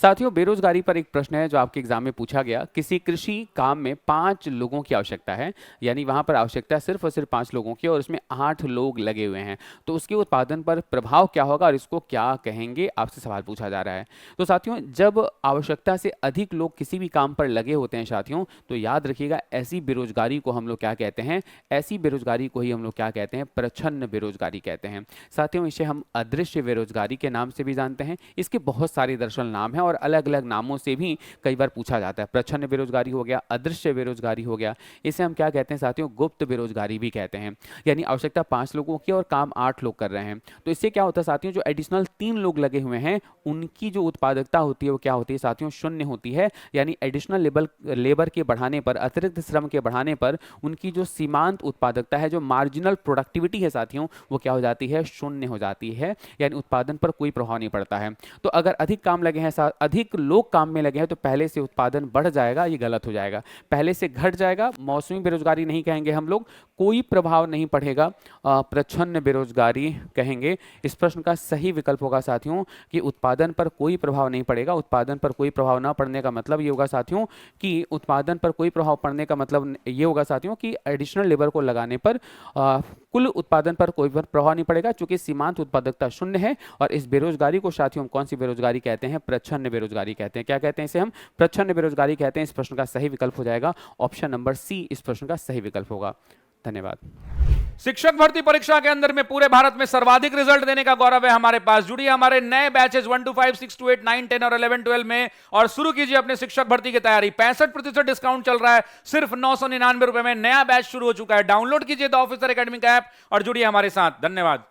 साथियों, बेरोजगारी पर एक प्रश्न है जो आपके एग्जाम में पूछा गया। किसी कृषि काम में 5 लोगों की आवश्यकता है, यानी वहां पर आवश्यकता सिर्फ और सिर्फ 5 लोगों की और उसमें 8 लोग लगे हुए हैं। तो उसके उत्पादन पर प्रभाव क्या होगा और इसको क्या कहेंगे, आपसे सवाल पूछा जा रहा है। तो साथियों, जब आवश्यकता से अधिक लोग किसी भी काम पर लगे होते हैं साथियों, तो याद रखिएगा ऐसी बेरोजगारी को हम लोग क्या कहते हैं? ऐसी बेरोजगारी को ही हम लोग क्या कहते हैं? प्रच्छन्न बेरोजगारी कहते हैं। साथियों, इसे हम अदृश्य बेरोजगारी के नाम से भी जानते हैं। इसके बहुत सारे दरअसल नाम हैं और अलग अलग नामों से भी कई बार पूछा जाता है। प्रच्छन्न बेरोजगारी हो गया, अदृश्य बेरोजगारी हो गया, इसे हम क्या कहते हैं साथियों? गुप्त बेरोजगारी भी कहते हैं। यानी आवश्यकता 5 लोगों की और काम 8 लोग कर रहे हैं। तो इससे क्या होता है साथियों? जो एडिशनल 3 लोग लगे हुए हैं उनकी जो उत्पादकता होती है वो क्या होती है साथियों? शून्य होती है। यानी एडिशनल लेबर के बढ़ाने पर, अतिरिक्त श्रम के बढ़ाने पर उनकी जो सीमांत उत्पादकता है, जो मार्जिनल प्रोडक्टिविटी है साथियों, वो क्या हो जाती है? शून्य हो जाती है। यानी उत्पादन पर कोई प्रभाव नहीं पड़ता है। तो अगर अधिक काम लगे हैं, अधिक लोग काम में लगे हैं, तो पहले से उत्पादन बढ़ जाएगा, ये गलत हो जाएगा। पहले से घट जाएगा, मौसमी बेरोजगारी नहीं कहेंगे हम लोग, कोई प्रभाव नहीं पड़ेगा, प्रच्छन्न बेरोजगारी कहेंगे। इस प्रश्न का सही विकल्प होगा साथियों कि उत्पादन पर कोई प्रभाव नहीं पड़ेगा। उत्पादन पर कोई प्रभाव ना पड़ने का मतलब ये होगा साथियों कि उत्पादन पर कोई प्रभाव पड़ने का मतलब ये होगा साथियों कि एडिशनल लेबर को लगाने पर कुल उत्पादन पर कोई प्रभाव नहीं पड़ेगा, क्योंकि सीमांत उत्पादकता शून्य है। और इस बेरोजगारी को साथियों हम कौन सी बेरोजगारी कहते हैं? प्रच्छन्न बेरोजगारी कहते हैं। क्या कहते हैं इसे? हम प्रच्छन्न बेरोजगारी कहते हैं। इस प्रश्न का सही विकल्प हो जाएगा ऑप्शन नंबर सी, इस प्रश्न का सही विकल्प होगा। धन्यवाद। शिक्षक भर्ती परीक्षा के अंदर में पूरे भारत में सर्वाधिक रिजल्ट देने का गौरव है हमारे पास। जुड़िए हमारे नए बैचेस 1 to 5, 6 to 8, 9, 10 और 11, 12 में और शुरू कीजिए अपने शिक्षक भर्ती की तैयारी। 65% डिस्काउंट चल रहा है, सिर्फ 999 रुपए में नया बैच शुरू हो चुका है। डाउनलोड कीजिए द ऑफिसर एकेडमी का ऐप और जुड़िए हमारे साथ। धन्यवाद।